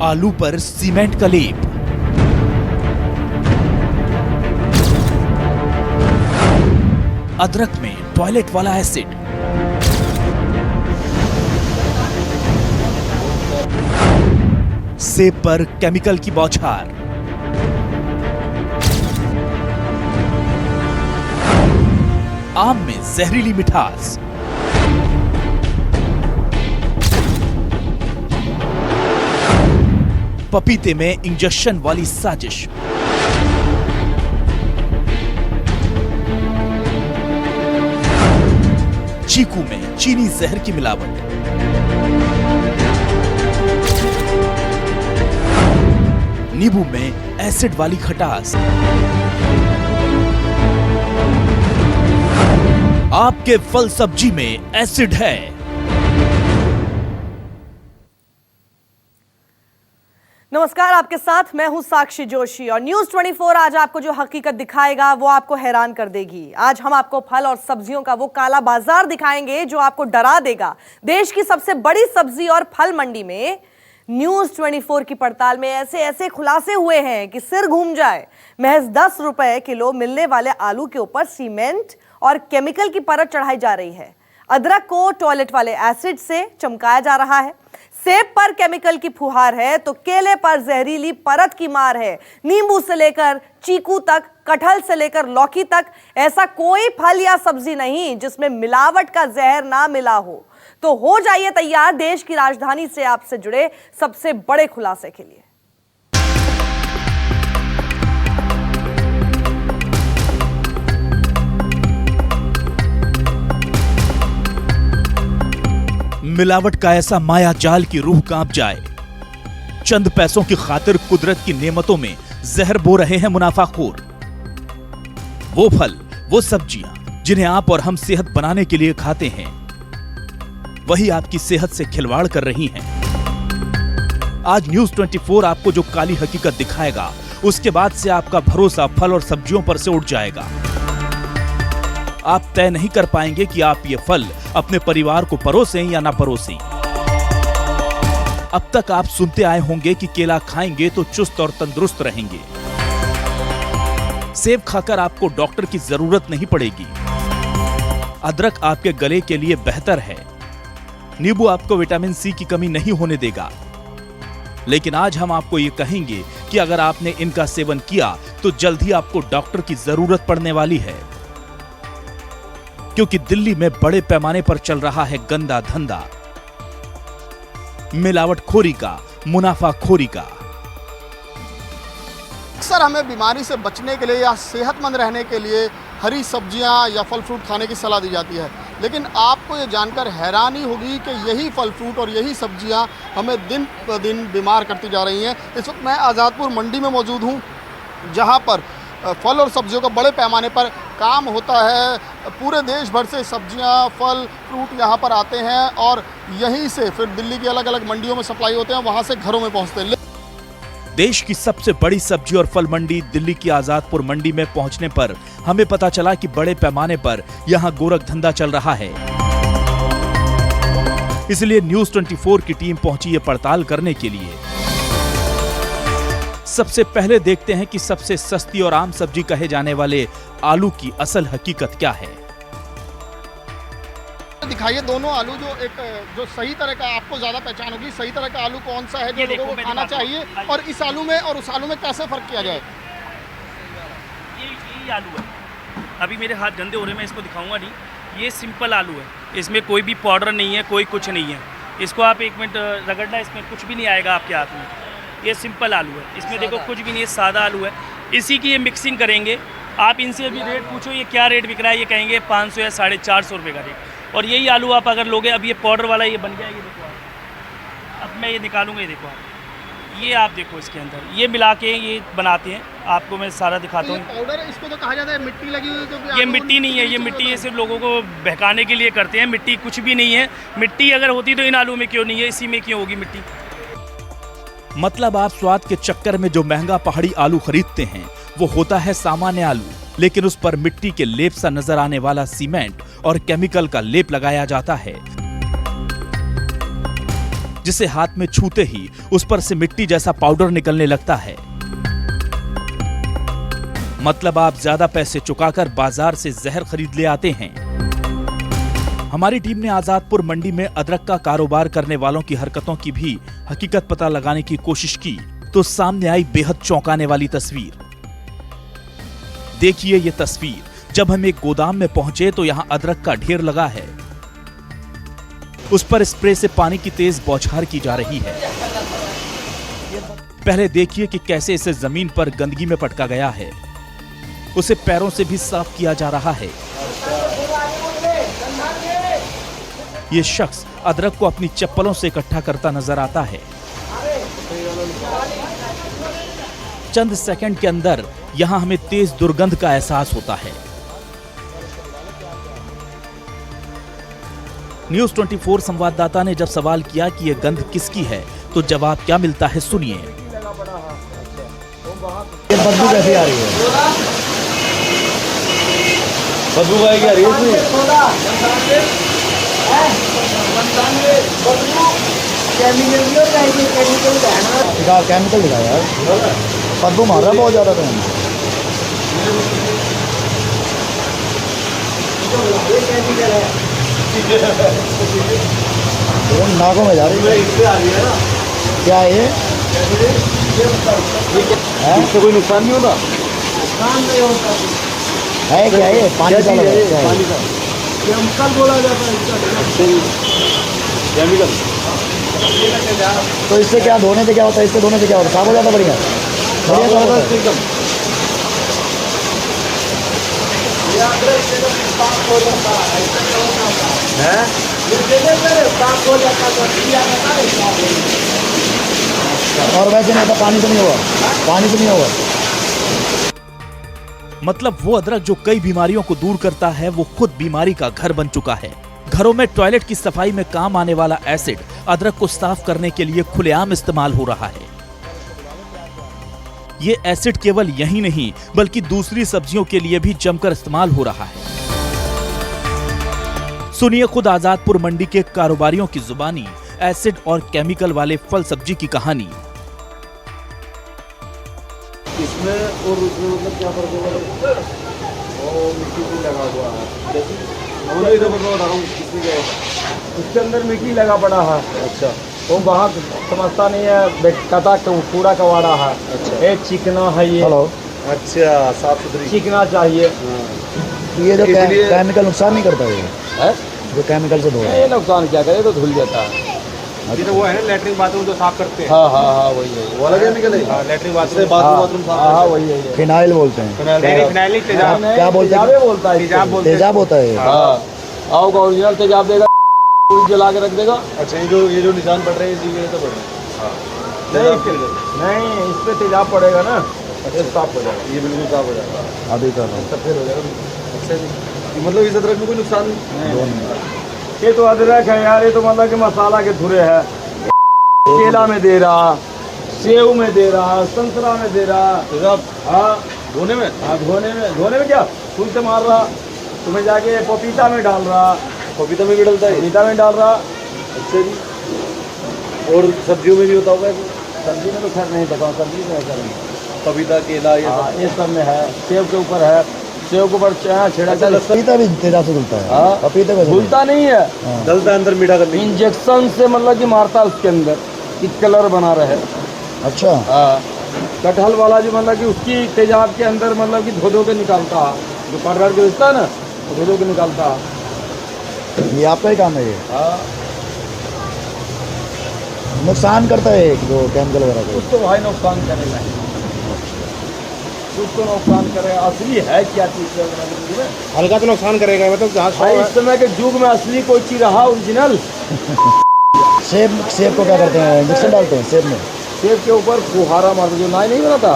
आलू पर सीमेंट का लेप, अदरक में टॉयलेट वाला एसिड, सेब पर केमिकल की बौछार, आम में जहरीली मिठास, पपीते में इंजेक्शन वाली साजिश, चीकू में चीनी जहर की मिलावट, नींबू में एसिड वाली खटास, आपके फल सब्जी में एसिड है। नमस्कार, आपके साथ मैं हूं साक्षी जोशी और न्यूज 24 आज आपको जो हकीकत दिखाएगा वो आपको हैरान कर देगी। आज हम आपको फल और सब्जियों का वो काला बाजार दिखाएंगे जो आपको डरा देगा। देश की सबसे बड़ी सब्जी और फल मंडी में न्यूज 24 की पड़ताल में ऐसे ऐसे खुलासे हुए हैं कि सिर घूम जाए। महज 10 रुपए किलो मिलने वाले आलू के ऊपर सीमेंट और केमिकल की परत चढ़ाई जा रही है। अदरक को टॉयलेट वाले एसिड से चमकाया जा रहा है। सेब पर केमिकल की फुहार है तो केले पर जहरीली परत की मार है। नींबू से लेकर चीकू तक, कटहल से लेकर लौकी तक, ऐसा कोई फल या सब्जी नहीं जिसमें मिलावट का जहर ना मिला हो। तो हो जाइए तैयार देश की राजधानी से आपसे जुड़े सबसे बड़े खुलासे के लिए। मिलावट का ऐसा माया जाल की रूह कांप जाए। चंद पैसों की खातिर कुदरत की नेमतों में जहर बो रहे हैं मुनाफाखोर। वो फल, वो सब्जियां जिन्हें आप और हम सेहत बनाने के लिए खाते हैं, वही आपकी सेहत से खिलवाड़ कर रही हैं। आज न्यूज 24 आपको जो काली हकीकत दिखाएगा, उसके बाद से आपका भरोसा फल और सब्जियों पर से उठ जाएगा। आप तय नहीं कर पाएंगे कि आप ये फल अपने परिवार को परोसें या ना परोसें। अब तक आप सुनते आए होंगे कि केला खाएंगे तो चुस्त और तंदुरुस्त रहेंगे। सेब खाकर आपको डॉक्टर की जरूरत नहीं पड़ेगी। अदरक आपके गले के लिए बेहतर है। नींबू आपको विटामिन सी की कमी नहीं होने देगा। लेकिन आज हम आपको ये कहेंगे कि अगर आपने इनका सेवन किया तो जल्द ही आपको डॉक्टर की जरूरत पड़ने वाली है, क्योंकि दिल्ली में बड़े पैमाने पर चल रहा है गंदा धंधा, मिलावटखोरी का, मुनाफाखोरी का। अक्सर हमें बीमारी से बचने के लिए या सेहतमंद रहने के लिए हरी सब्जियां या फल फ्रूट खाने की सलाह दी जाती है, लेकिन आपको ये जानकर हैरानी होगी कि यही फल फ्रूट और यही सब्जियां हमें दिन ब दिन बीमार करती जा रही हैं। इस वक्त मैं आज़ादपुर मंडी में मौजूद हूँ, जहाँ पर फल और सब्जियों का बड़े पैमाने पर काम होता है। पूरे देश भर से सब्जियां, फल, फ्रूट यहाँ पर आते हैं और यहीं से फिर दिल्ली की अलग अलग मंडियों में सप्लाई होते हैं, वहाँ से घरों में पहुँचते हैं। देश की सबसे बड़ी सब्जी और फल मंडी दिल्ली की आजादपुर मंडी में पहुंचने पर हमें पता चला कि बड़े पैमाने पर यहां गोरख धंधा चल रहा है। इसलिए न्यूज 24 की टीम पहुंची ये पड़ताल करने के लिए। सबसे पहले देखते हैं कि सबसे सस्ती और आम सब्जी कहे जाने वाले आलू की असल हकीकत क्या है। दिखाइए दोनों आलू, जो सही तरह का, आपको ज्यादा पहचान होगी, सही तरह का आलू कौन सा है जो लोगों को खाना चाहिए, और इस आलू में और उस आलू में कैसे फर्क किया जाए। ये आलू है, अभी मेरे हाथ गंदे हो रहे हैं, मैं इसको दिखाऊंगा नहीं। ये सिंपल आलू है, इसमें कोई भी पाउडर नहीं है, कोई कुछ नहीं है। इसको आप 1 मिनट रगड़ना, इसमें कुछ भी नहीं आएगा आपके हाथ में। ये सिंपल आलू है, इसमें देखो कुछ भी नहीं है, सादा आलू है। इसी की ये मिक्सिंग करेंगे। आप इनसे अभी रेट पूछो ये क्या रेट बिक रहा है, ये कहेंगे 500 या 450 रुपये का रेट। और यही आलू आप अगर लोगे, अब ये पाउडर वाला ये बन गया, ये देखो आप, अब मैं ये निकालूंगा, ये देखो आप, ये आप देखो इसके अंदर ये मिला के ये बनाते हैं। आपको मैं सारा दिखाता हूँ। पाउडर इसको तो कहा जाता है मिट्टी लगी हुई, क्योंकि ये मिट्टी नहीं है, ये मिट्टी ये सिर्फ लोगों को बहकाने के लिए करते हैं। मिट्टी कुछ भी नहीं है। मिट्टी अगर होती तो इन आलू में क्यों नहीं है, इसी में क्यों होगी मिट्टी। मतलब आप स्वाद के चक्कर में जो महंगा पहाड़ी आलू खरीदते हैं वो होता है सामान्य आलू, लेकिन उस पर मिट्टी के लेप सा नजर आने वाला सीमेंट और केमिकल का लेप लगाया जाता है। जिसे हाथ में छूते ही उस पर से मिट्टी जैसा पाउडर निकलने लगता है। मतलब आप ज्यादा पैसे चुकाकर बाजार से जहर खरीद ले आते हैं। हमारी टीम ने आजादपुर मंडी में अदरक का कारोबार करने वालों की हरकतों की भी हकीकत पता लगाने की कोशिश की तो सामने आई बेहद चौंकाने वाली तस्वीर। देखिए ये तस्वीर। जब हम एक गोदाम में पहुंचे तो यहां अदरक का ढेर लगा है। उस पर स्प्रे से पानी की तेज बौछार की जा रही है। पहले देखिए कि कैसे इसे जमीन पर गंदगी में पटका गया है। उसे पैरों से भी साफ किया जा रहा है। ये शख्स अदरक को अपनी चप्पलों से इकट्ठा करता नजर आता है। चंद सेकंड के अंदर यहां हमें तेज दुर्गंध का एहसास होता है। न्यूज़ 24 संवाददाता ने जब सवाल किया कि यह गंध किसकी है तो जवाब क्या मिलता है, सुनिए। ये बदबू कैसे आ रही है? बदबू आ रही है केमिकल दिखा यार, बदबू मार रहा है बहुत ज्यादा। तो नाकों में जा रही है। क्या है ये? इससे कोई नुकसान नहीं होता? है क्या ये? पानी का केमिकल बोला जाता है। केमिकल तो इससे क्या धोने से क्या होता है? इससे धोने से क्या होता है? साफ हो जाता है? बढ़िया बढ़िया साफ होता है एकदम। और वैसे नहीं होता? पानी से नहीं होगा? पानी से नहीं होगा? मतलब वो अदरक जो कई बीमारियों को दूर करता है वो खुद बीमारी का घर बन चुका है। घरों में टॉयलेट की सफाई में काम आने वाला एसिड अदरक को साफ करने के लिए खुलेआम इस्तेमाल हो रहा है। ये एसिड केवल यही नहीं बल्कि दूसरी सब्जियों के लिए भी जमकर इस्तेमाल हो रहा है। सुनिए खुद आजादपुर मंडी के कारोबारियों की जुबानी एसिड और केमिकल वाले फल सब्जी की कहानी। इसमें और उसमें मतलब क्या फर्क होगा? और मिट्टी भी लगा हुआ है। इधर बता रहा हूँ उसके अंदर मिट्टी लगा पड़ा है। अच्छा वो वहाँ समझता नहीं है, कटा पूरा कवाड़ा है। अच्छा ये चिकना है ये। हेलो अच्छा साफ सुथरी चिकना चाहिए। ये जो केमिकल नुकसान नहीं करता है जो केमिकल से धो रहा है? ये नुकसान क्या करे, तो धुल जाता है। तो वो है ना लैट्रिन बाथरूम जो साफ करते हैं। हाँ हाँ हाँ वही है वाला केमिकल है। लैट्रिन बाथरूम साफ। हाँ वही है। फिनाइल बोलते हैं। फिनाइल तेजाब क्या बोलते हैं? बोलता है तेजाब होता है। हाँ आओ का ओरिजिनल तेजाब देगा, जला के रख देगा। अच्छा ये जो निशान पड़ रहे हैं इसी वजह से पड़ रहे हैं। नहीं इस पे तेजाब पड़ेगा ना, साफ हो जाएगा। ये बिल्कुल साफ हो जाएगा। अभी कर रहा हूँ सफेद हो जाएगा। अच्छा जी मतलब इस अदरक में कोई नुकसान नहीं? ये तो अदरक है यार, ये तो मतलब कि मसाला के धुरे है। केला में दे रहा, सेव में दे रहा, संतरा में दे रहा। हाँ धोने में? हाँ धोने में क्या फूल से मार रहा। तुम्हें जाके पपीता में डाल रहा। पपीता में भी डालता है? पपीता में डाल रहा। अच्छा जी और सब्जियों में भी होता होगा? सब्जी में तो खैर नहीं देखा, सब्जी में ऐसा नहीं। पपीता केला ये सब में है। सेव के ऊपर है, सेव के ऊपर छेड़ा। पपीता भी तेजाब से धुलता है? पपीता में धुलता नहीं है, डलता है अंदर मीठा करने। इंजेक्शन से मतलब कि मारता है उसके अंदर कि कलर बना रहे। अच्छा हाँ कटहल वाला जो मतलब कि उसकी तेजाब के अंदर मतलब कि धो के निकालता है, जो पाउडर के बेचता है ना धो के निकालता है। ये आपका ही काम है ये? हाँ नुकसान करता है जो केमिकल वगैरह को? उसको भाई नुकसान करेगा, उसको नुकसान करेगा। असली है क्या चीज़? हल्का तो नुकसान करेगा मतलब जहाँ इस समय के युग में असली कोई चीज़ रहा ओरिजिनल। सेब को क्या करते हैं? इंजेक्शन डालते हैं सेब में? सेब के ऊपर फुहारा मारता, जो नाई नहीं बनाता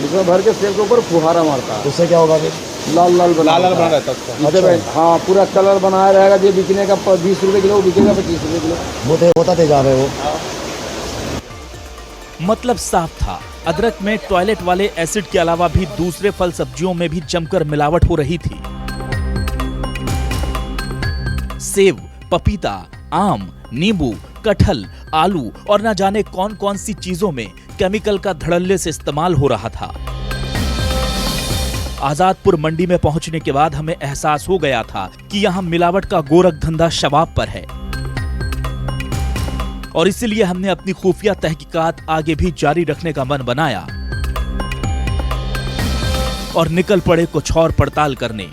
इसमें भर के सेब के ऊपर फुहारा मारता। उससे क्या होगा फिर? लाल बना रहता है। अच्छा हाँ पूरा कलर बनाया रहेगा। जो बिकने का 20 रुपये किलो बिकेगा 25 रुपये किलो। वो होता तेजाब है वो। मतलब साफ था, अदरक में टॉयलेट वाले एसिड के अलावा भी दूसरे फल सब्जियों में भी जमकर मिलावट हो रही थी। सेब, पपीता, आम, नींबू, कटहल, आलू और न जाने कौन कौन सी चीजों में केमिकल का धड़ल्ले से इस्तेमाल हो रहा था। आजादपुर मंडी में पहुंचने के बाद हमें एहसास हो गया था कि यहां मिलावट का गोरख धंधा शबाब पर है और इसलिए हमने अपनी खुफिया तहकीकात आगे भी जारी रखने का मन बनाया और निकल पड़े कुछ और पड़ताल करने।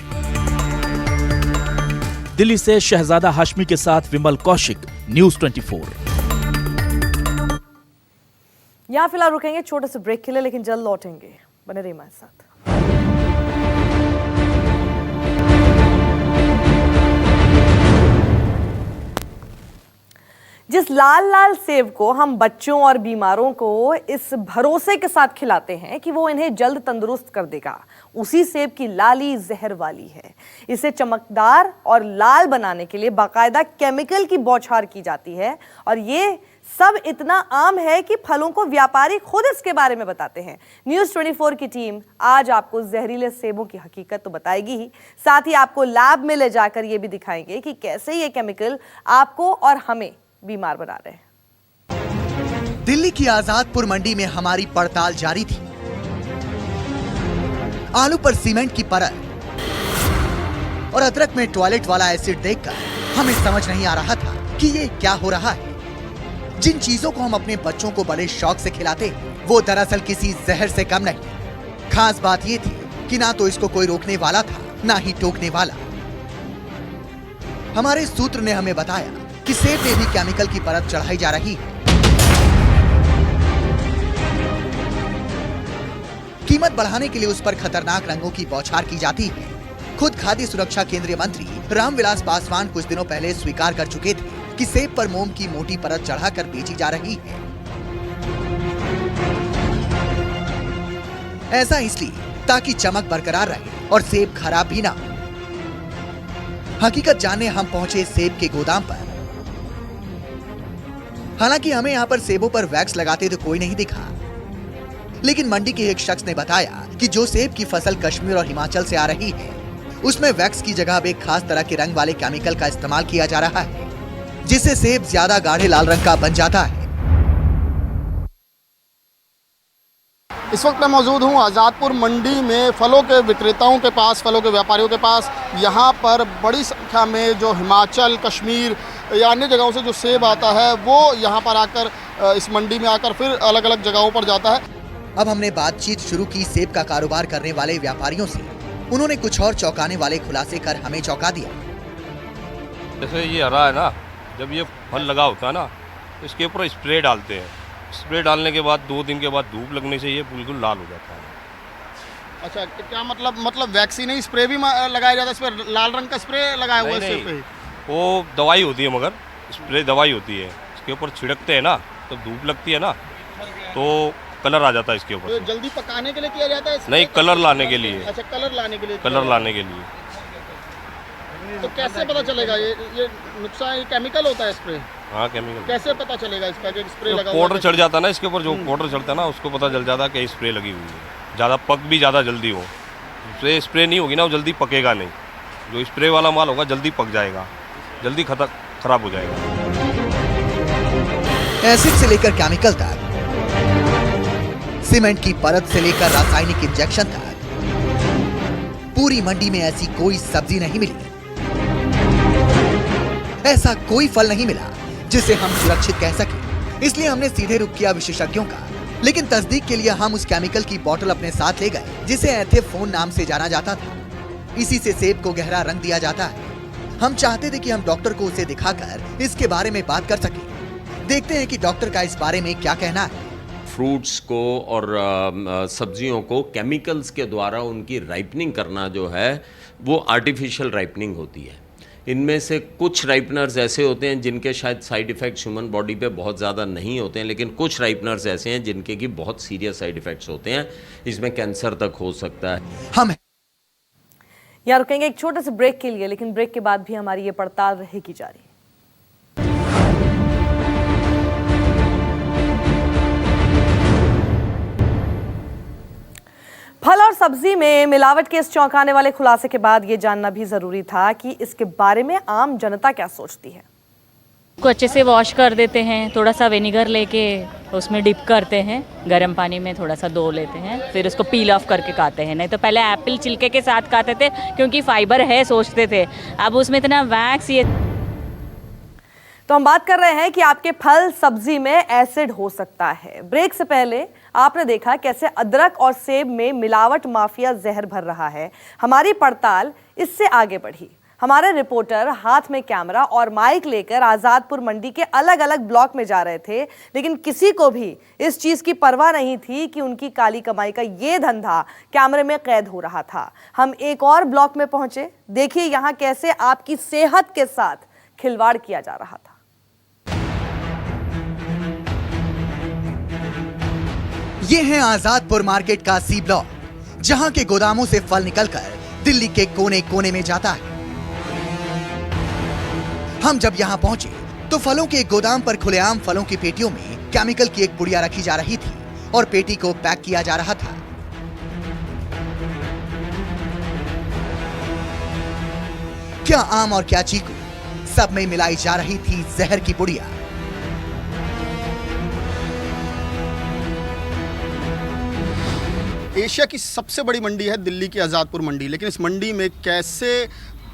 दिल्ली से शहजादा हाशमी के साथ विमल कौशिक, न्यूज़ 24। यहां फिलहाल रुकेंगे छोटे से ब्रेक के लिए, लेकिन जल्द लौटेंगे, बने रहिए हमारे साथ। जिस लाल लाल सेब को हम बच्चों और बीमारों को इस भरोसे के साथ खिलाते हैं कि वो इन्हें जल्द तंदुरुस्त कर देगा, उसी सेब की लाली जहर वाली है। इसे चमकदार और लाल बनाने के लिए बाकायदा केमिकल की बौछार की जाती है और ये सब इतना आम है कि फलों को व्यापारी खुद इसके बारे में बताते हैं। न्यूज़ 24 की टीम आज आपको जहरीले सेबों की हकीकत तो बताएगी ही, साथ ही आपको लैब में ले जाकर ये भी दिखाएंगे कि कैसे ये केमिकल आपको और हमें बीमार बना रहे हैं। दिल्ली की आजादपुर मंडी में हमारी पड़ताल जारी थी। आलू पर सीमेंट की परत और अदरक में टॉयलेट वाला एसिड देखकर हमें समझ नहीं आ रहा था कि ये क्या हो रहा है। जिन चीजों को हम अपने बच्चों को बड़े शौक से खिलाते हैं, वो दरअसल किसी जहर से कम नहीं। खास बात ये थी कि ना तो इसको कोई रोकने वाला था, ना ही टोकने वाला। हमारे सूत्र ने हमें बताया कि सेब में भी केमिकल की परत चढ़ाई जा रही है। कीमत बढ़ाने के लिए उस पर खतरनाक रंगों की बौछार की जाती है। खुद खाद्य सुरक्षा केंद्रीय मंत्री रामविलास पासवान कुछ दिनों पहले स्वीकार कर चुके थे कि सेब पर मोम की मोटी परत चढ़ाकर बेची जा रही है। ऐसा इसलिए ताकि चमक बरकरार रहे और सेब खराब भी ना हो। हकीकत जानने हम पहुंचे सेब के गोदाम पर। हालांकि हमें यहाँ पर सेबों पर वैक्स लगाते तो कोई नहीं दिखा, लेकिन मंडी के एक शख्स ने बताया कि जो सेब की फसल कश्मीर और हिमाचल से आ रही है, उसमें वैक्स की जगह अब एक खास तरह के रंग वाले केमिकल का इस्तेमाल किया जा रहा है, जिससे सेब ज्यादा गाढ़े लाल रंग का बन जाता है। इस वक्त मैं मौजूद हूँ आज़ादपुर मंडी में फलों के विक्रेताओं के पास, फलों के व्यापारियों के पास। यहाँ पर बड़ी संख्या में जो हिमाचल, कश्मीर या अन्य जगहों से जो सेब आता है, वो यहाँ पर आकर इस मंडी में आकर फिर अलग अलग जगहों पर जाता है। अब हमने बातचीत शुरू की सेब का कारोबार करने वाले व्यापारियों से। उन्होंने कुछ और चौंकाने वाले खुलासे कर हमें चौंका दिया। जैसे ये हरा है ना, जब ये फल लगा होता है ना, तो इसके ऊपर स्प्रे डालते हैं। स्प्रे डालने के बाद 2 दिन के बाद धूप लगने से ये बिल्कुल लाल हो जाता है। अच्छा, क्या मतलब वैक्सीन ही स्प्रे भी लगाया जाता है? इस पर लाल रंग का स्प्रे लगाया हुआ है? नहीं, वो दवाई होती है, मगर स्प्रे दवाई होती है। इसके ऊपर छिड़कते हैं ना, तो धूप लगती है ना, तो कलर आ जाता है इसके ऊपर। तो जल्दी पकाने के लिए किया जाता है? नहीं, कलर लाने के लिए। अच्छा, कलर लाने के लिए। कलर लाने के लिए। तो कैसे पता चलेगा ये नुकसान, ये केमिकल होता है स्प्रे? हाँ, केमिकल। कैसे पता चलेगा इसका कि स्प्रे लगा हुआ है? पाउडर चढ़ जाता है ना इसके ऊपर, जो पाउडर चढ़ता है ना, उसको पता चल जाता है कि स्प्रे लगी हुई है। ज़्यादा पक भी ज़्यादा जल्दी हो, स्प्रे नहीं होगी ना, वो जल्दी पकेगा नहीं। जो स्प्रे वाला माल होगा जल्दी पक जाएगा, जल्दी खराब हो जाएगा। एसिड से लेकर केमिकल तक, सीमेंट की परत से लेकर रासायनिक इंजेक्शन तक, पूरी मंडी में ऐसी कोई सब्जी नहीं मिली, ऐसा कोई फल नहीं मिला जिसे हम सुरक्षित कह सके। इसलिए हमने सीधे रुख किया विशेषज्ञों का। लेकिन तस्दीक के लिए हम उस केमिकल की बोतल अपने साथ ले गए, जिसे एथेफोन नाम से जाना जाता था। इसी से सेब को गहरा रंग दिया जाता है। हम चाहते थे कि हम डॉक्टर को उसे दिखाकर इसके बारे में बात कर सकें। देखते हैं कि डॉक्टर का इस बारे में क्या कहना है। फ्रूट्स को और सब्जियों को केमिकल्स के द्वारा उनकी राइपनिंग करना जो है, वो आर्टिफिशियल राइपनिंग होती है। इनमें से कुछ राइपनर्स ऐसे होते हैं जिनके शायद साइड इफ़ेक्ट्स ह्यूमन बॉडी पे बहुत ज़्यादा नहीं होते हैं, लेकिन कुछ राइपनर्स ऐसे हैं जिनके की बहुत सीरियस साइड इफ़ेक्ट्स होते हैं। इसमें कैंसर तक हो सकता है। हम यहाँ रुकेंगे एक छोटे से ब्रेक के लिए, लेकिन ब्रेक के बाद भी हमारी ये पड़ताल रहेगी जारी। फल और सब्जी में मिलावट के इस चौंकाने वाले खुलासे के बाद ये जानना भी जरूरी था कि इसके बारे में आम जनता क्या सोचती है। को अच्छे से वॉश कर देते हैं, थोड़ा सा विनेगर लेके उसमें डिप करते हैं, गर्म पानी में थोड़ा सा धो लेते हैं, फिर उसको पील ऑफ करके खाते हैं। नहीं तो पहले एप्पल छिलके के साथ खाते थे क्योंकि फाइबर है सोचते थे, अब उसमें इतना वैक्स ये। तो हम बात कर रहे हैं कि आपके फल सब्जी में एसिड हो सकता है। ब्रेक से पहले आपने देखा कैसे अदरक और सेब में मिलावट माफिया जहर भर रहा है। हमारी पड़ताल इससे आगे बढ़ी। हमारे रिपोर्टर हाथ में कैमरा और माइक लेकर आजादपुर मंडी के अलग अलग ब्लॉक में जा रहे थे, लेकिन किसी को भी इस चीज की परवाह नहीं थी कि उनकी काली कमाई का ये धंधा कैमरे में कैद हो रहा था। हम एक और ब्लॉक में पहुंचे, देखिए यहां कैसे आपकी सेहत के साथ खिलवाड़ किया जा रहा था। ये है आजादपुर मार्केट का सी ब्लॉक, जहां के गोदामों से फल निकलकर दिल्ली के कोने कोने में जाता है। हम जब यहां पहुंचे तो फलों के एक गोदाम पर खुलेआम फलों की पेटियों में केमिकल की एक पुड़िया रखी जा रही थी और पेटी को पैक किया जा रहा था। क्या आम और क्या चीकू, सब में मिलाई जा रही थी जहर की पुड़िया। एशिया की सबसे बड़ी मंडी है दिल्ली की आज़ादपुर मंडी, लेकिन इस मंडी में कैसे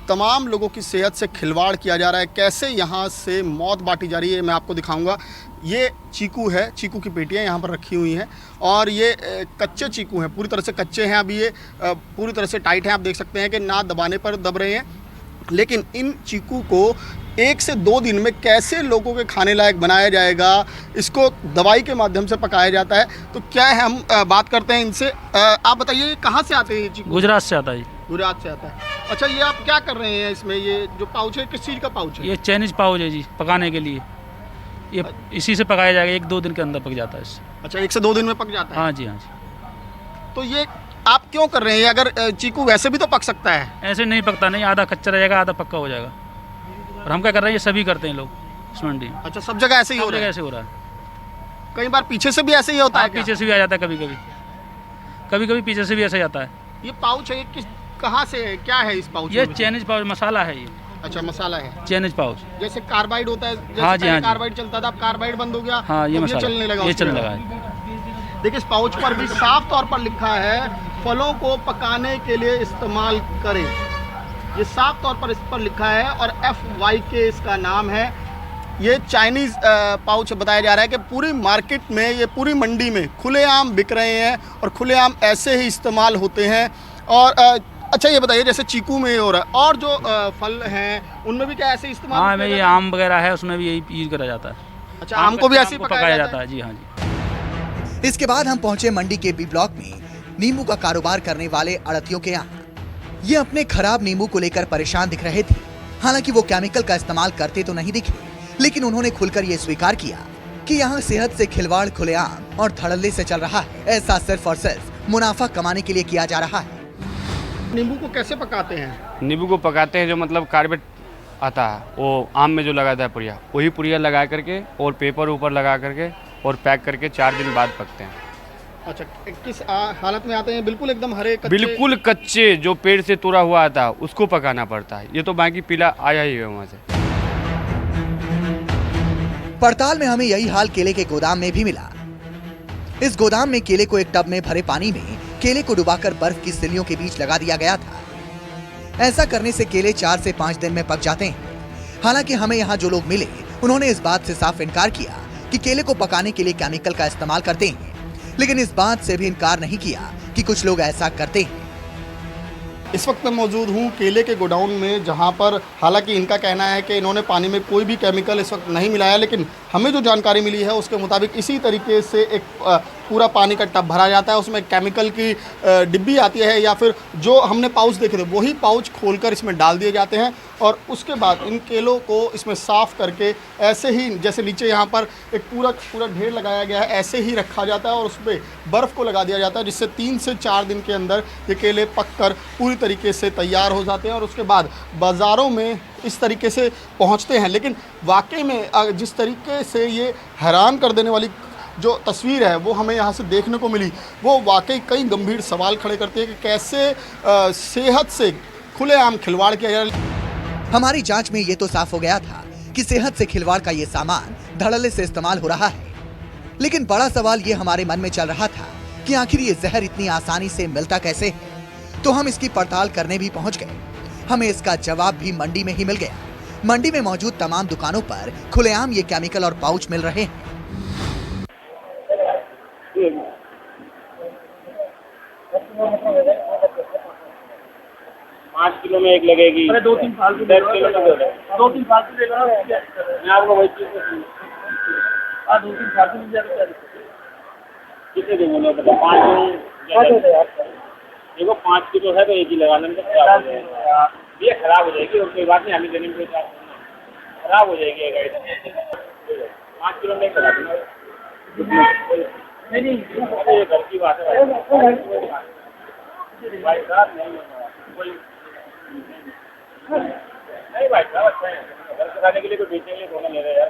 तमाम लोगों की सेहत से खिलवाड़ किया जा रहा है, कैसे यहाँ से मौत बांटी जा रही है, मैं आपको दिखाऊंगा। ये चीकू है, चीकू की पेटियाँ यहाँ पर रखी हुई हैं और ये कच्चे चीकू हैं, पूरी तरह से कच्चे हैं। अभी ये पूरी तरह से टाइट हैं, आप देख सकते हैं कि ना दबाने पर दब रहे हैं। लेकिन इन चीकू को 1 से 2 दिन में कैसे लोगों के खाने लायक बनाया जाएगा, इसको दवाई के माध्यम से पकाया जाता है। तो क्या है, हम बात करते हैं इनसे। आप बताइए कहाँ से आते हैं ये चीकू? गुजरात से आता है। गुजरात से आता है। अच्छा, ये आप क्या कर रहे हैं इसमें? ये जो पाउच है किस चीज़ का पाउच है? ये चाइनीज पाउच है जी, पकाने के लिए। ये इसी से पकाया जाएगा, 1-2 दिन के अंदर पक जाता है इससे। अच्छा, 1 से 2 दिन में पक जाता है? हाँ जी, हाँ जी। तो ये आप क्यों कर रहे हैं? अगर चीकू वैसे भी तो पक सकता है। ऐसे नहीं पकता, नहीं, आधा कच्चा रहेगा आधा पक्का हो जाएगा। और हम क्या कर रहे हैं, ये सभी करते हैं लोग इस मंडी में। अच्छा, सब जगह ऐसे ही हो रहा है? ऐसे हो रहा है। कई बार पीछे से भी ऐसे ही होता है? पीछे से भी आ जाता है, कभी कभी पीछे से भी ऐसे आता है। ये पाउच है, ये किस कहाँ से है, क्या है इस पाउच? ये चाइनीज पाउच मसाला है ये। अच्छा, मसाला है, चाइनीज पाउच। जैसे कार्बाइड होता है, जैसे हाँ जी, हाँ जी। कार्बाइड चलता था, अब कार्बाइड बंद हो गया। हाँ, ये मसाला चलने लगा, ये चलने लगा है। देखिए, इस पाउच पर भी साफ तौर पर लिखा है फलों को पकाने के लिए इस्तेमाल करें। ये साफ तौर पर इस पर लिखा है और FYK इसका नाम है। ये चाइनीज़ पाउच बताया जा रहा है कि पूरी मार्केट में, ये पूरी मंडी में खुलेआम बिक रहे हैं और खुलेआम ऐसे ही इस्तेमाल होते हैं। और अच्छा, ये बताइए, जैसे चीकू में हो रहा है और जो फल हैं उनमें भी क्या ऐसे इस्तेमाल? हाँ, में ये आम वगैरह है, उसमें भी यही यूज करा जाता है। अच्छा, आम को भी ऐसे ही पकाया जाता है जी। हाँ जी। इसके बाद हम पहुंचे मंडी के बी ब्लॉक में नींबू का कारोबार करने वाले अड़तियों के यहाँ। ये अपने खराब नींबू को लेकर परेशान दिख रहे थे। हालांकि वो केमिकल का इस्तेमाल करते तो नहीं दिखे, लेकिन उन्होंने खुलकर ये स्वीकार किया कि यहाँ सेहत से खिलवाड़ खुलेआम और धड़ल्ले से चल रहा है। ऐसा सिर्फ और सिर्फ मुनाफा कमाने के लिए किया जा रहा है। नींबू को कैसे पकाते हैं? नींबू को पकाते हैं, जो मतलब कार्बेट आता है वो आम में जो लगाता है पुड़िया, वही पुड़िया लगा करके और पेपर ऊपर लगा करके और पैक करके 4 दिन बाद पकते हैं। अच्छा, किस हालत में आते हैं? बिल्कुल एकदम हरे कच्चे? बिल्कुल कच्चे, जो पेड़ से तोड़ा हुआ आता है उसको पकाना पड़ता है। ये तो बाकी पीला आया ही है वहाँ से। पड़ताल में हमें यही हाल केले के गोदाम में भी मिला। इस गोदाम में केले को एक टब में भरे पानी में केले को डुबाकर बर्फ की सिल्लियों के बीच लगा दिया गया था। ऐसा करने से केले 4 से 5 दिन में पक जाते हैं। हालांकि हमें यहाँ जो लोग मिले उन्होंने इस बात से साफ इनकार किया कि केले को पकाने के लिए केमिकल का इस्तेमाल करते हैं, लेकिन इस बात से भी इनकार नहीं किया कि कुछ लोग ऐसा करते हैं। इस वक्त मैं मौजूद हूँ केले के गोडाउन में, जहाँ पर हालांकि इनका कहना है कि इन्होंने पानी में कोई भी केमिकल इस वक्त नहीं मिलाया, लेकिन हमें जो जानकारी मिली है उसके मुताबिक इसी तरीके से एक पूरा पानी का टब भरा जाता है, उसमें केमिकल की डिब्बी आती है या फिर जो हमने पाउच देखे थे वही पाउच खोलकर इसमें डाल दिए जाते हैं और उसके बाद इन केलों को इसमें साफ़ करके ऐसे ही, जैसे नीचे यहाँ पर एक पूरा ढेर लगाया गया है, ऐसे ही रखा जाता है और उस पर बर्फ़ को लगा दिया जाता है, जिससे 3 से 4 दिन के अंदर ये केले पककर पूरी तरीके से तैयार हो जाते हैं और उसके बाद बाज़ारों में इस तरीके से पहुँचते हैं। लेकिन वाकई में जिस तरीके से ये हैरान कर देने वाली जो तस्वीर है वो हमें यहाँ से देखने को मिली, वो वाकई कई गंभीर सवाल खड़े करती है कि कैसे सेहत से खुलेआम खिलवाड़ किया जा रहा है। हमारी जांच में ये तो साफ हो गया था कि कि सेहत से खिलवाड़ का ये सामान धड़ल्ले से इस्तेमाल हो रहा है। लेकिन बड़ा सवाल ये हमारे मन में चल रहा था कि आखिर ये जहर इतनी आसानी से मिलता कैसे है। तो हम इसकी पड़ताल करने भी पहुंच गए। हमें इसका जवाब भी मंडी में ही मिल गया। मंडी में मौजूद तमाम दुकानों पर खुलेआम ये केमिकल और पाउच मिल रहे हैं। 5 किलो में एक लगेगी। अरे 2-3 फालतू दे दो। 2-3 फालतू दे दो। मैं आपको वही चीज 2-3 फालतू मिल जाएगा। कितने देंगे लोग? 5 देखो 5 किलो है तो एक ही लगा लेंगे। ये खराब हो जाएगी और कोई बात नहीं, हमें देने में खराब हो जाएगी। 5 किलो में एक लगा देना। नहीं ये घर की बात है भाई साहब। नहीं भाई साहब, अच्छा है। घर चलाने के लिए, कोई बेचने के लिए थोड़ा ले रहे हैं यार।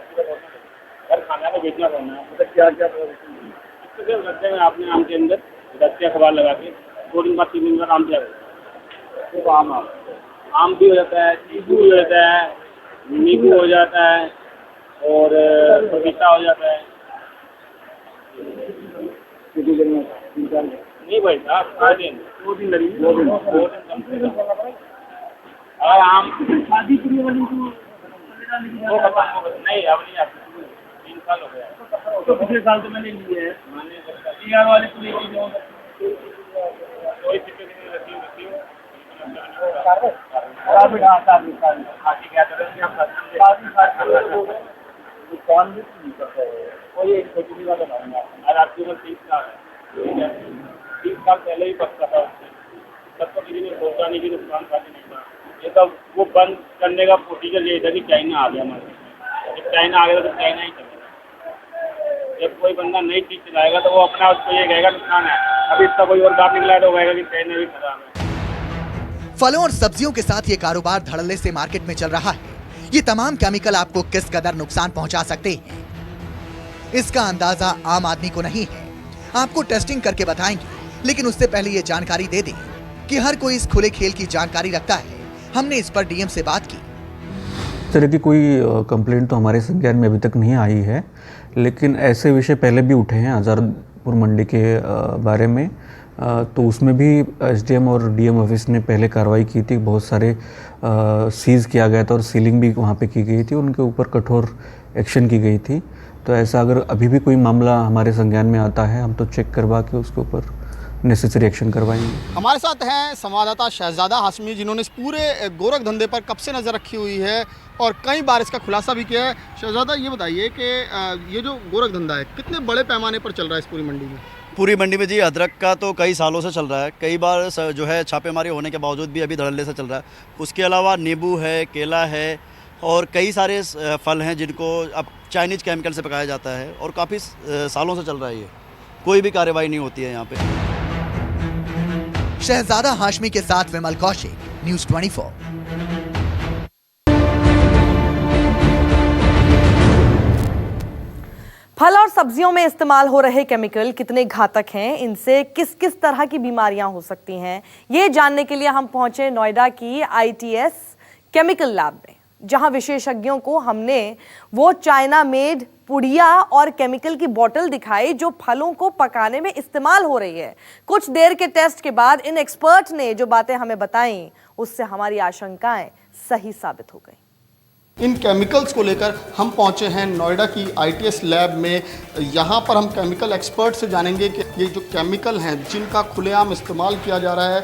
घर खाना तो बेचना पड़ना है। मतलब क्या क्या इसको सिर्फ रखते हैं आपने आम के अंदर रस्ते अखबार लगा के 2 दिन बाद 3 दिन बाद आम तैयार तो आम भी हो जाता है, चीकू भी हो जाता है, नींबू हो जाता है और पपीता हो जाता है। नहीं भाई साहब 2 दिन लगेंगे। 2 दिन कम से कम। और आम शादी के लिए वाली वो खत्म हो गई। नहीं अब नहीं, आप 3 साल हो गया। तो पिछले साल तो मैंने लिए है। यार वाले को लेके जाओ कोई पिछले दिन रखी हुई दुकान भी नहीं करता है। कोई एक छोटी वाला बनाऊंगा और आपकी उम्र 30 साल है। 30 साल पहले ही पकता था। तब तो किसी ने सोचा नहीं कि नुकसान खाने नहीं था। ये तो वो बंद करने का प्रोसीजर ये था कि चाइना आ गया हमारे। जब चाइना आ गया तो चाइना ही चलेगा। जब कोई बंदा नई चीज़ चलाएगा तो वो अपना उसको ये कहेगा नुकसान है। अभी इसका कोई और बात निकला है तो कहेगा कि चाइना भी खराब है। फलों और सब्जियों के साथ ये कारोबार धड़ल्ले से मार्केट में चल रहा है। ये तमाम केमिकल आपको किस कदर नुकसान पहुंचा सकते हैं, इसका अंदाजा आम आदमी को नहीं है। आपको टेस्टिंग करके बताएंगे, लेकिन उससे पहले ये जानकारी दे दें कि हर कोई इस खुले खेल की जानकारी रखता है। हमने इस पर डीएम से बात की। इस तरह की कोई कंप्लेंट तो हमारे संज्ञान में अभी तक नहीं आई है, लेकिन ऐसे विषय पहले भी उठे हैं आज़ादपुर मंडी के बारे में। तो उसमें भी एसडीएम और डीएम ऑफिस ने पहले कार्रवाई की थी। बहुत सारे सीज़ किया गया था और सीलिंग भी वहाँ पे की गई थी। उनके ऊपर कठोर एक्शन की गई थी। तो ऐसा अगर अभी भी कोई मामला हमारे संज्ञान में आता है, हम तो चेक करवा के उसके ऊपर नेसेसरी एक्शन करवाएंगे। हमारे साथ हैं संवाददाता शहजादा हाशमी, जिन्होंने इस पूरे गोरख धंधे पर कब से नज़र रखी हुई है और कई बार इसका खुलासा भी किया है। शहजादा, ये बताइए कि ये जो गोरख धंधा है कितने बड़े पैमाने पर चल रहा है इस पूरी मंडी में? पूरी मंडी में जी अदरक का तो कई सालों से चल रहा है। कई बार जो है छापेमारी होने के बावजूद भी अभी धड़ल्ले से चल रहा है। उसके अलावा नींबू है, केला है और कई सारे फल हैं जिनको अब चाइनीज़ केमिकल से पकाया जाता है और काफ़ी सालों से चल रहा है। ये कोई भी कार्रवाई नहीं होती है यहाँ पे। शहजादा हाशमी के साथ विमल कौशिक, न्यूज़ 24। फल और सब्जियों में इस्तेमाल हो रहे केमिकल कितने घातक हैं, इनसे किस किस तरह की बीमारियां हो सकती हैं, ये जानने के लिए हम पहुंचे नोएडा की ITS केमिकल लैब में, जहां विशेषज्ञों को हमने वो चाइना मेड पुड़िया और केमिकल की बोतल दिखाई जो फलों को पकाने में इस्तेमाल हो रही है। कुछ देर के टेस्ट के बाद इन एक्सपर्ट ने जो बातें हमें बताई, उससे हमारी आशंकाएं सही साबित हो गई। इन केमिकल्स को लेकर हम पहुंचे हैं नोएडा की ITS लैब में। यहाँ पर हम केमिकल एक्सपर्ट से जानेंगे कि ये जो केमिकल हैं जिनका खुलेआम इस्तेमाल किया जा रहा है,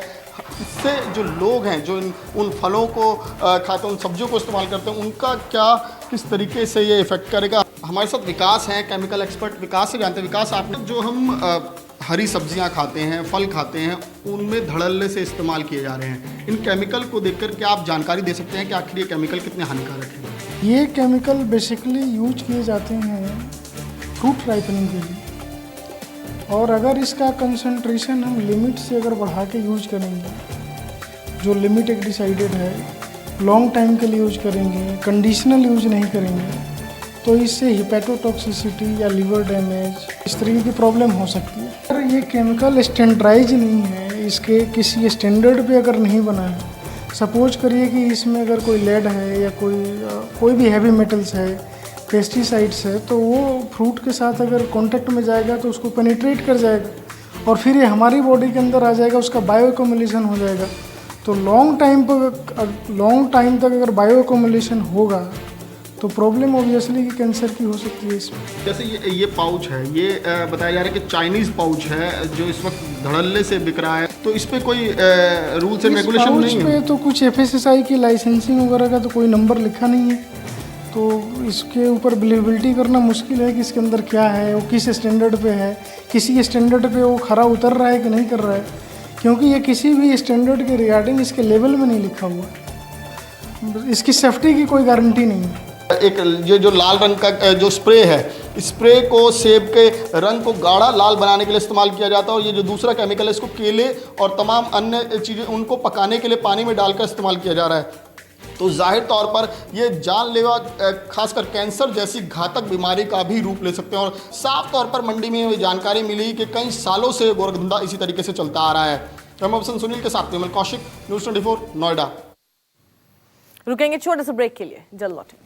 इससे जो लोग हैं जो उन फलों को खाते हैं, उन सब्जियों को इस्तेमाल करते हैं, उनका क्या किस तरीके से ये इफ़ेक्ट करेगा। हमारे साथ विकास हैं, केमिकल एक्सपर्ट। विकास से जानते हैं। विकास, आपने जो हम हरी सब्जियां खाते हैं, फल खाते हैं, उनमें धड़ल्ले से इस्तेमाल किए जा रहे हैं। इन केमिकल को देखकर क्या आप जानकारी दे सकते हैं कि आखिर ये केमिकल कितने हानिकारक हैं? ये केमिकल बेसिकली यूज किए जाते हैं फ्रूट राइपनिंग के लिए, और अगर इसका कंसंट्रेशन हम लिमिट से अगर बढ़ा के यूज करेंगे, जो लिमिट एक डिसाइडेड है, लॉन्ग टाइम के लिए यूज करेंगे, कंडीशनल यूज नहीं करेंगे, तो इससे हिपैटोटॉक्सिसिटी या लीवर डैमेज इस तरीके की प्रॉब्लम हो सकती है। अगर ये केमिकल स्टैंडर्डाइज नहीं है, इसके किसी स्टैंडर्ड पे अगर नहीं बना है, सपोज करिए कि इसमें अगर कोई लेड है या कोई भी हैवी मेटल्स है, पेस्टिसाइड्स है, तो वो फ्रूट के साथ अगर कांटेक्ट में जाएगा तो उसको पेनिट्रेट कर जाएगा और फिर ये हमारी बॉडी के अंदर आ जाएगा, उसका बायो एक्युमुलेशन हो जाएगा। तो लॉन्ग टाइम तक अगर बायो एक्युमुलेशन होगा तो प्रॉब्लम ऑब्वियसली कि कैंसर की हो सकती है इसमें। जैसे ये पाउच है, ये बताया जा रहा है कि चाइनीज़ पाउच है जो इस वक्त धड़ल्ले से बिक रहा है, तो इस पे कोई रूल्स एंड रेगुलेशन नहीं है? इस पे तो कुछ FSSAI की लाइसेंसिंग वगैरह का तो कोई नंबर लिखा नहीं है, तो इसके ऊपर बिलीवेबिलिटी करना मुश्किल है कि इसके अंदर क्या है, वो किस स्टैंडर्ड पे है, किसी स्टैंडर्ड पे वो खरा उतर रहा है कि नहीं कर रहा है, क्योंकि ये किसी भी स्टैंडर्ड के रिगार्डिंग इसके लेवल में नहीं लिखा हुआ। इसकी सेफ्टी की कोई गारंटी नहीं है। एक ये जो लाल रंग का जो स्प्रे है, स्प्रे को सेब के रंग को गाढ़ा लाल बनाने के लिए इस्तेमाल किया जाता है, और ये जो दूसरा केमिकल है इसको केले और तमाम अन्य चीज़ें उनको पकाने के लिए पानी में डालकर इस्तेमाल किया जा रहा है। तो जाहिर तौर पर ये जानलेवा खासकर कैंसर जैसी घातक बीमारी का भी रूप ले सकते हैं। और साफ तौर पर मंडी में ये जानकारी मिली कि कई सालों से गोरखधंधा इसी तरीके से चलता आ रहा है। कैमरा पर्सन सुनील के साथ विमल कौशिक, न्यूज़ 24 नोएडा। रुकेंगे छोटे से ब्रेक के लिए, जल्द लौटेंगे।